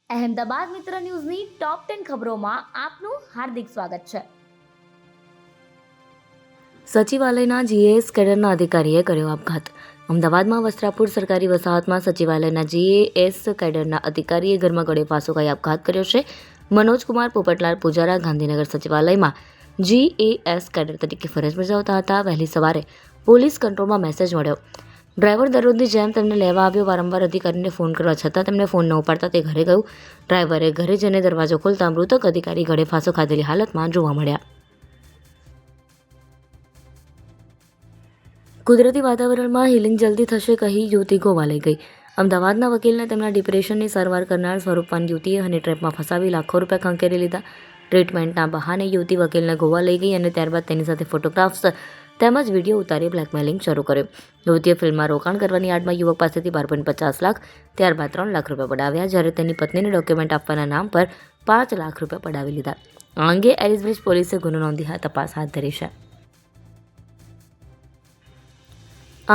અહેમદાબાદ મિત્ર ન્યૂઝની ટોપ 10 ખબરોમાં આપનું હાર્દિક સ્વાગત છે. સચિવાલયના જીએએસ કેડરના અધિકારીએ કર્યો આપઘાત. અમદાવાદમાં વસ્ત્રાપુર સરકારી વસાહતમાં સચિવાલયના જીએએસ કેડરના અધિકારીએ ઘરમાં ગળે ફાંસો ખાઈ આપઘાત કર્યો છે. મનોજકુમાર પોપટલાલ પૂજારા ગાંધીનગર સચિવાલયમાં જીએએસ કેડર તરીકે ફરજ બજાવતા હતા. વહેલી સવારે પોલીસ કંટ્રોલમાં મેસેજ મળ્યો. ડ્રાઈવર દરરોજની જેમ તેમને લેવા આવ્યો. વારંવાર અધિકારીને ફોન કરવા છતાં તેમને ફોન ન ઉપાડતા તે ઘરે ગયું. ડ્રાઈવરે ઘરે જઈને દરવાજો ખોલતા મૃતક અધિકારી ગળે ફાંસો ખાધેલી હાલતમાં જોવા મળ્યા. કુદરતી વાતાવરણમાં હિલિંગ જલ્દી થશે કહી યુવતી ગોવા લઈ ગઈ. અમદાવાદના વકીલને તેમના ડિપ્રેશનની સારવાર કરનાર સ્વરૂપવાન યુવતીએ હની ટ્રેપમાં ફસાવી લાખો રૂપિયા ખંખેરી લીધા. ટ્રીટમેન્ટના બહાને યુવતી વકીલને ગોવા લઈ ગઈ અને ત્યારબાદ તેની સાથે ફોટોગ્રાફ્સ તેમજ વિડીયો ઉતારી બ્લેકમેલિંગ શરૂ કર્યું. યુવતીએ ફિલ્મમાં રોકાણ કરવાની આડમાં યુવક પાસેથી 12.50 લાખ, ત્યારબાદ 3 લાખ રૂપિયા પડાવ્યા, જ્યારે તેની પત્નીને ડોક્યુમેન્ટ આપવાના નામ પર 5 લાખ રૂપિયા પડાવી લીધા. આ અંગે એલિસબ્રિજ પોલીસે ગુનો નોંધી તપાસ હાથ ધરી છે.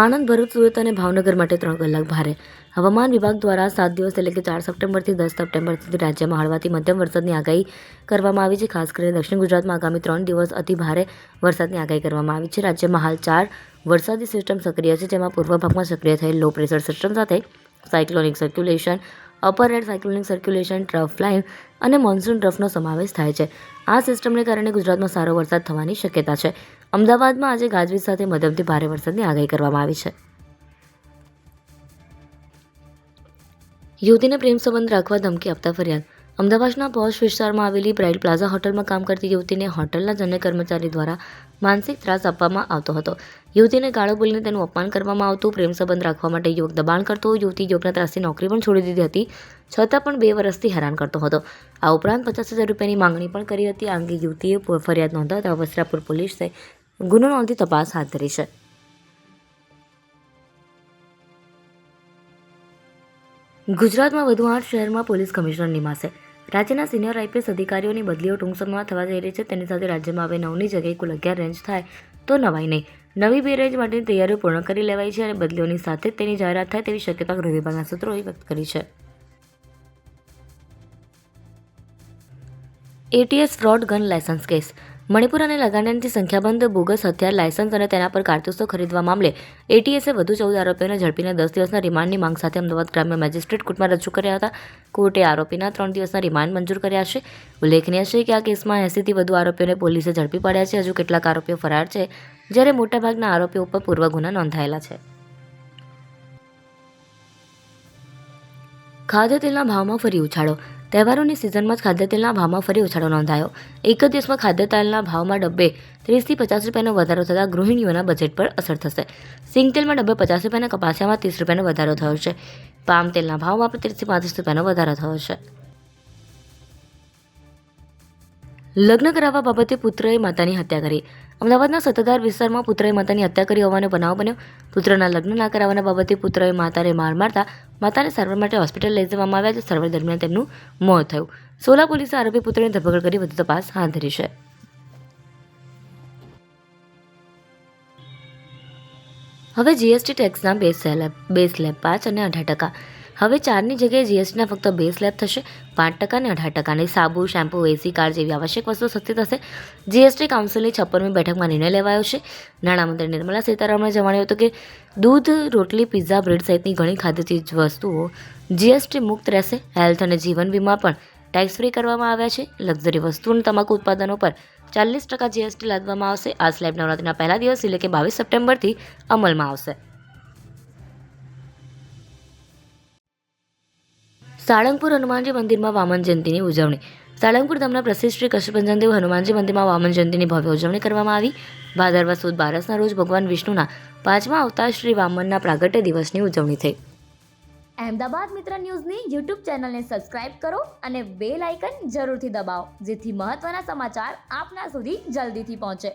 આણંદ, ભરૂચ, સુરત અને ભાવનગર માટે 3 કલાક ભારે. હવામાન વિભાગ દ્વારા 7 દિવસ એટલે કે 4 સપ્ટેમ્બરથી 10 સપ્ટેમ્બર સુધી રાજ્યમાં હળવાથી મધ્યમ વરસાદની આગાહી કરવામાં આવી છે. ખાસ કરીને દક્ષિણ ગુજરાતમાં આગામી 3 દિવસ અતિ ભારે વરસાદની આગાહી કરવામાં આવી છે. રાજ્યમાં હાલ 4 વરસાદી સિસ્ટમ સક્રિય છે, જેમાં પૂર્વ ભાગમાં સક્રિય થયેલ લો પ્રેશર સિસ્ટમ સાથે cyclonic circulation, upper air cyclonic circulation, trough line અને મોન્સૂન ટ્રફનો સમાવેશ થાય છે. આ સિસ્ટમને કારણે ગુજરાતમાં સારો વરસાદ થવાની શક્યતા છે. અમદાવાદમાં આજે ગાજવીજ સાથે મધ્યમથી ભારે વરસાદની આગાહી કરવામાં આવી છે. યુવતીને પ્રેમ સંબંધ રાખવા ધમકી આપતા ફરિયાદ. અમદાવાદના પોશ વિસ્તારમાં આવેલી બ્રાઇડ પ્લાઝા હોટલમાં કામ કરતી યુવતીને હોટલના જન્ય કર્મચારી દ્વારા માનસિક ત્રાસ આપવામાં આવતો હતો. યુવતીને ગાળો બોલીને તેનું અપમાન કરવામાં આવતું. પ્રેમ સંબંધ રાખવા માટે યુવક દબાણ કરતો. યુવતી યુવકના ત્રાસથી નોકરી પણ છોડી દીધી હતી, છતાં પણ 2 વર્ષથી હેરાન કરતો હતો. આ ઉપરાંત 50,000 રૂપિયાની માંગણી પણ કરી હતી. આ અંગે યુવતીએ ફરિયાદ નોંધાવતા વસ્ત્રાપુર પોલીસે ગુનો નોંધી તપાસ હાથ ધરી છે. ગુજરાતમાં વધુ 8 શહેરમાં પોલીસ કમિશનર નિમાશે. રાજ્યના સિનિયર આઈપીએસ અધિકારીઓની બદલીઓ ટૂંક સમયમાં થવા જઈ રહી છે. તેની સાથે રાજ્યમાં હવે 9ની જગ્યાએ કુલ 11 રેન્જ થાય તો નવાઈ નહીં. નવી 2 રેન્જ માટેની તૈયારીઓ પૂર્ણ કરી લેવાઈ છે અને બદલીઓની સાથે જ તેની જાહેરાત થાય તેવી શક્યતા ગૃહ વિભાગના સૂત્રોએ વ્યક્ત કરી છે. ATS fraud gun licence case. Manipur અને નાગાલેન્ડથી સંખ્યાબંધ બોગસ હથિયાર લાયસન્સ અને તેના પર કારતૂસો ખરીદવા મામલે એટીએસે વધુ 14 આરોપીઓને ઝડપીને 10 દિવસના રિમાન્ડની માંગ સાથે અમદાવાદ ગ્રામ્ય મેજિસ્ટ્રેટ કોર્ટમાં રજૂ કર્યા હતા. કોર્ટે આરોપીના 3 દિવસના રિમાન્ડ મંજૂર કર્યા છે. ઉલ્લેખનીય છે કે આ કેસમાં 80થી વધુ આરોપીઓને પોલીસે ઝડપી પાડ્યા છે. હજુ કેટલાક આરોપીઓ ફરાર છે, જ્યારે મોટાભાગના આરોપીઓ ઉપર પૂર્વ ગુના નોંધાયેલા છે. ખાદ્યતેલના ભાવમાં ફરી ઉછાળો. તહેવારોની સિઝનમાં જ ખાદ્યતેલના ભાવમાં ફરી ઉછાળો નોંધાયો. એક જ દિવસમાં ખાદ્યતેલના ભાવમાં ડબ્બે 30થી 50 રૂપિયાનો વધારો થતાં ગૃહિણીઓના બજેટ પર અસર થશે. સિંગ તેલમાં ડબ્બે 50 રૂપિયા અને કપાસિયામાં 30 રૂપિયાનો વધારો થયો છે. પામ તેલના ભાવમાં પણ 30થી 35 રૂપિયાનો વધારો થયો છે. લગ્ન કરાવવા બાબતે પુત્રએ માતાની હત્યા કરી. અમદાવાદના સત્તાધાર વિસ્તારમાં પુત્રએ માતાની હત્યા કરી હોવાનો બનાવ બન્યો. પુત્રના લગ્ન ના કરાવવાના બાબતે પુત્રએ માતાને માર મારતા માતાને સારવાર માટે હોસ્પિટલ લઈ જવામાં આવ્યા છે. સારવાર દરમિયાન તેમનું મોત થયું. સોલા પોલીસે આરોપી પુત્રની ધરપકડ કરી વધુ તપાસ હાથ ધરી છે. હવે જીએસટી ટેક્સના બેઝ સ્લેબ 5 અને 18%. હવે 4ની જગ્યાએ જીએસટીના ફક્ત 2 સ્લેબ થશે, 5% અને 18%. સાબુ, શેમ્પૂ, એસી, કાર જેવી આવશ્યક વસ્તુઓ સસ્તી થશે. જીએસટી કાઉન્સિલની 56મી બેઠકમાં નિર્ણય લેવાયો છે. નાણામંત્રી નિર્મલા સીતારામણે જણાવ્યું હતું કે દૂધ, રોટલી, પિઝા, બ્રેડ સહિતની ઘણી ખાદ્ય ચીજ વસ્તુઓ જીએસટી મુક્ત રહેશે. હેલ્થ અને જીવન વીમા પણ ટેક્સ ફ્રી કરવામાં આવ્યા છે. લક્ઝરી વસ્તુઓ અને તમાકુ ઉત્પાદનો પર 40% જીએસટી લાદવામાં આવશે. આ સ્લેબ નવરાત્રીના પહેલા દિવસ એટલે કે 22 સપ્ટેમ્બરથી અમલમાં આવશે. સાળંગપુર હનુમાનજી મંદિરમાં વામન જયંતીની ઉજવણી. સાળંગપુર ધામના પ્રસિદ્ધ શ્રી કષ્ટભંજનદેવ હનુમાનજી મંદિરમાં વામન જયંતીની ભવ્ય ઉજવણી કરવામાં આવી. ભાદરવા સુદ 12ના રોજ ભગવાન વિષ્ણુના 5મા અવતાર શ્રી વામનના પ્રાગટ્ય દિવસની ઉજવણી થઈ. અહેમદાબાદ મિત્ર ન્યૂઝની યુટ્યુબ ચેનલને સબસ્ક્રાઇબ કરો અને બેલ આઇકન જરૂરથી દબાવો, જેથી મહત્વના સમાચાર આપના સુધી જલ્દીથી પહોંચે.